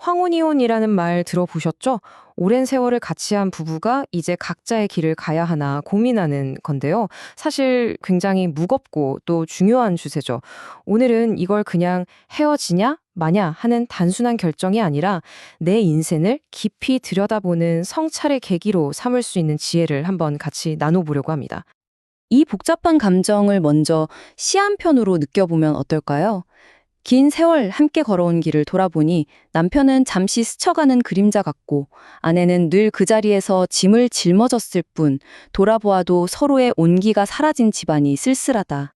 황혼이혼이라는 말 들어보셨죠? 오랜 세월을 같이 한 부부가 이제 각자의 길을 가야 하나 고민하는 건데요. 사실 굉장히 무겁고 또 중요한 주제죠. 오늘은 이걸 그냥 헤어지냐, 마냐 하는 단순한 결정이 아니라 내 인생을 깊이 들여다보는 성찰의 계기로 삼을 수 있는 지혜를 한번 같이 나눠보려고 합니다. 이 복잡한 감정을 먼저 시 한 편으로 느껴보면 어떨까요? 긴 세월 함께 걸어온 길을 돌아보니 남편은 잠시 스쳐가는 그림자 같고 아내는 늘 그 자리에서 짐을 짊어졌을 뿐 돌아보아도 서로의 온기가 사라진 집안이 쓸쓸하다.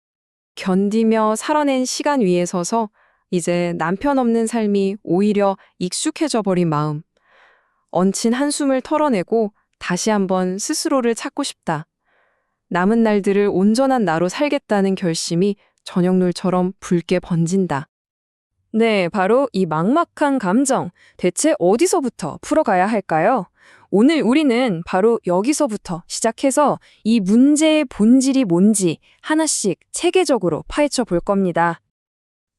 견디며 살아낸 시간 위에 서서 이제 남편 없는 삶이 오히려 익숙해져 버린 마음. 얹힌 한숨을 털어내고 다시 한번 스스로를 찾고 싶다. 남은 날들을 온전한 나로 살겠다는 결심이 저녁놀처럼 붉게 번진다. 네, 바로 이 막막한 감정, 대체 어디서부터 풀어가야 할까요? 오늘 우리는 바로 여기서부터 시작해서 이 문제의 본질이 뭔지 하나씩 체계적으로 파헤쳐 볼 겁니다.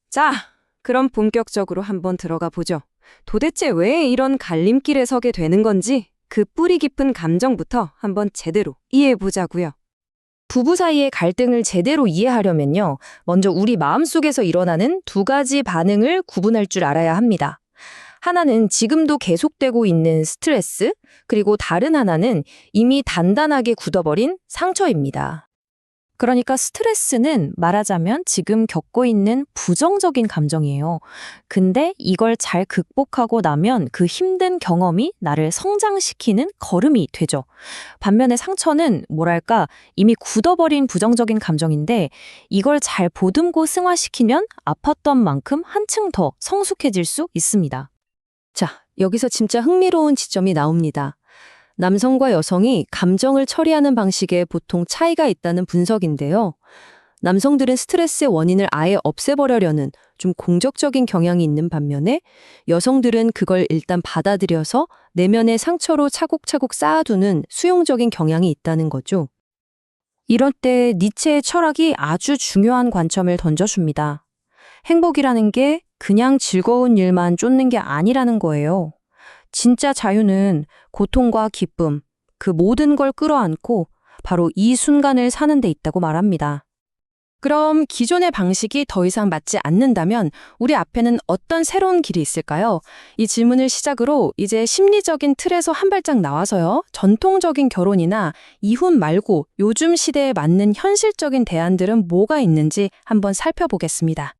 자, 그럼 본격적으로 한번 들어가 보죠. 도대체 왜 이런 갈림길에 서게 되는 건지 그 뿌리 깊은 감정부터 한번 제대로 이해해 보자고요. 부부 사이의 갈등을 제대로 이해하려면요. 먼저 우리 마음속에서 일어나는 두 가지 반응을 구분할 줄 알아야 합니다. 하나는 지금도 계속되고 있는 스트레스, 그리고 다른 하나는 이미 단단하게 굳어버린 상처입니다. 그러니까 스트레스는 말하자면 지금 겪고 있는 부정적인 감정이에요. 근데 이걸 잘 극복하고 나면 그 힘든 경험이 나를 성장시키는 걸음이 되죠. 반면에 상처는 뭐랄까 이미 굳어버린 부정적인 감정인데 이걸 잘 보듬고 승화시키면 아팠던 만큼 한층 더 성숙해질 수 있습니다. 자, 여기서 진짜 흥미로운 지점이 나옵니다. 남성과 여성이 감정을 처리하는 방식에 보통 차이가 있다는 분석인데요. 남성들은 스트레스의 원인을 아예 없애버려려는 좀 공격적인 경향이 있는 반면에 여성들은 그걸 일단 받아들여서 내면의 상처로 차곡차곡 쌓아두는 수용적인 경향이 있다는 거죠. 이럴 때 니체의 철학이 아주 중요한 관점을 던져줍니다. 행복이라는 게 그냥 즐거운 일만 쫓는 게 아니라는 거예요. 진짜 자유는 고통과 기쁨, 그 모든 걸 끌어안고 바로 이 순간을 사는 데 있다고 말합니다. 그럼 기존의 방식이 더 이상 맞지 않는다면 우리 앞에는 어떤 새로운 길이 있을까요? 이 질문을 시작으로 이제 심리적인 틀에서 한 발짝 나와서요. 전통적인 결혼이나 이혼 말고 요즘 시대에 맞는 현실적인 대안들은 뭐가 있는지 한번 살펴보겠습니다.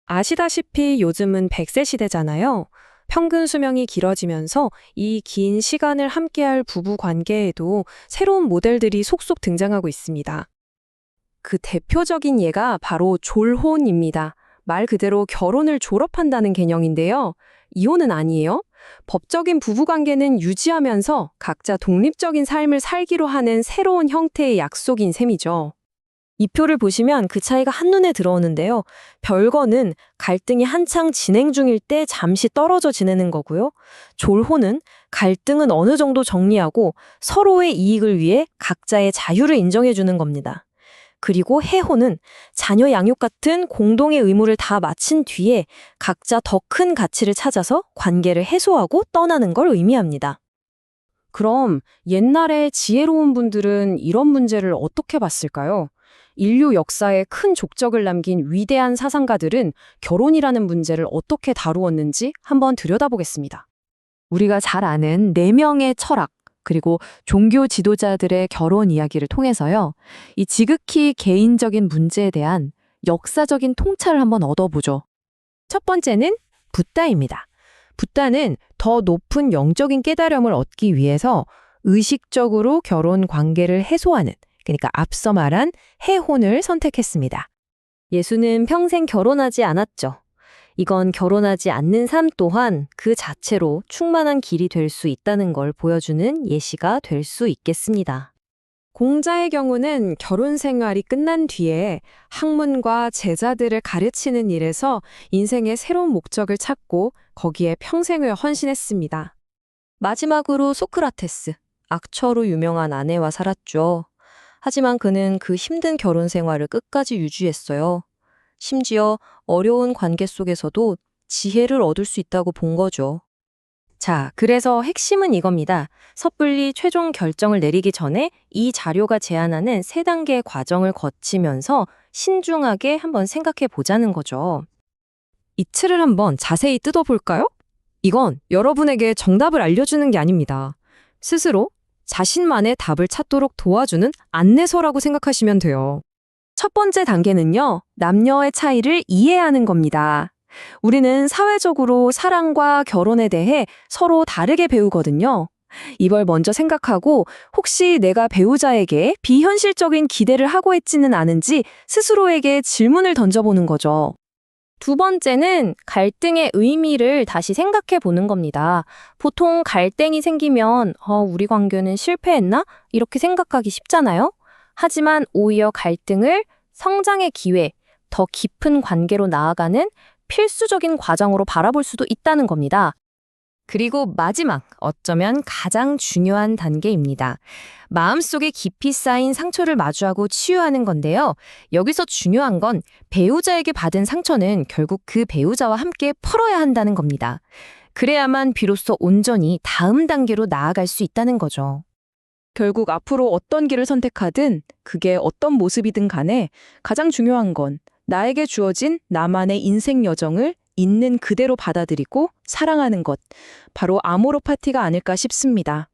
아시다시피 요즘은 100세 시대잖아요. 평균 수명이 길어지면서 이 긴 시간을 함께할 부부 관계에도 새로운 모델들이 속속 등장하고 있습니다. 그 대표적인 예가 바로 졸혼입니다. 말 그대로 결혼을 졸업한다는 개념인데요. 이혼은 아니에요. 법적인 부부관계는 유지하면서 각자 독립적인 삶을 살기로 하는 새로운 형태의 약속인 셈이죠. 이 표를 보시면 그 차이가 한눈에 들어오는데요. 별거는 갈등이 한창 진행 중일 때 잠시 떨어져 지내는 거고요. 졸혼은 갈등은 어느 정도 정리하고 서로의 이익을 위해 각자의 자유를 인정해 주는 겁니다. 그리고 해혼은 자녀 양육 같은 공동의 의무를 다 마친 뒤에 각자 더 큰 가치를 찾아서 관계를 해소하고 떠나는 걸 의미합니다. 그럼 옛날에 지혜로운 분들은 이런 문제를 어떻게 봤을까요? 인류 역사에 큰 족적을 남긴 위대한 사상가들은 결혼이라는 문제를 어떻게 다루었는지 한번 들여다보겠습니다. 우리가 잘 아는 4명의 철학, 그리고 종교 지도자들의 결혼 이야기를 통해서요. 이 지극히 개인적인 문제에 대한 역사적인 통찰을 한번 얻어보죠. 첫 번째는 붓다입니다. 붓다는 더 높은 영적인 깨달음을 얻기 위해서 의식적으로 결혼 관계를 해소하는, 그러니까 앞서 말한 해혼을 선택했습니다. 예수는 평생 결혼하지 않았죠. 이건 결혼하지 않는 삶 또한 그 자체로 충만한 길이 될 수 있다는 걸 보여주는 예시가 될 수 있겠습니다. 공자의 경우는 결혼 생활이 끝난 뒤에 학문과 제자들을 가르치는 일에서 인생의 새로운 목적을 찾고 거기에 평생을 헌신했습니다. 마지막으로 소크라테스, 악처로 유명한 아내와 살았죠. 하지만 그는 그 힘든 결혼 생활을 끝까지 유지했어요. 심지어 어려운 관계 속에서도 지혜를 얻을 수 있다고 본 거죠. 자, 그래서 핵심은 이겁니다. 섣불리 최종 결정을 내리기 전에 이 자료가 제안하는 세 단계의 과정을 거치면서 신중하게 한번 생각해 보자는 거죠. 이 틀을 한번 자세히 뜯어볼까요? 이건 여러분에게 정답을 알려주는 게 아닙니다. 스스로 자신만의 답을 찾도록 도와주는 안내서라고 생각하시면 돼요. 첫 번째 단계는요, 남녀의 차이를 이해하는 겁니다. 우리는 사회적으로 사랑과 결혼에 대해 서로 다르게 배우거든요. 이걸 먼저 생각하고 혹시 내가 배우자에게 비현실적인 기대를 하고 있지는 않은지 스스로에게 질문을 던져보는 거죠. 두 번째는 갈등의 의미를 다시 생각해 보는 겁니다. 보통 갈등이 생기면 우리 관계는 실패했나? 이렇게 생각하기 쉽잖아요. 하지만 오히려 갈등을 성장의 기회, 더 깊은 관계로 나아가는 필수적인 과정으로 바라볼 수도 있다는 겁니다. 그리고 마지막, 어쩌면 가장 중요한 단계입니다. 마음속에 깊이 쌓인 상처를 마주하고 치유하는 건데요. 여기서 중요한 건 배우자에게 받은 상처는 결국 그 배우자와 함께 풀어야 한다는 겁니다. 그래야만 비로소 온전히 다음 단계로 나아갈 수 있다는 거죠. 결국 앞으로 어떤 길을 선택하든 그게 어떤 모습이든 간에 가장 중요한 건 나에게 주어진 나만의 인생 여정을 있는 그대로 받아들이고 사랑하는 것, 바로 아모르 파티가 아닐까 싶습니다.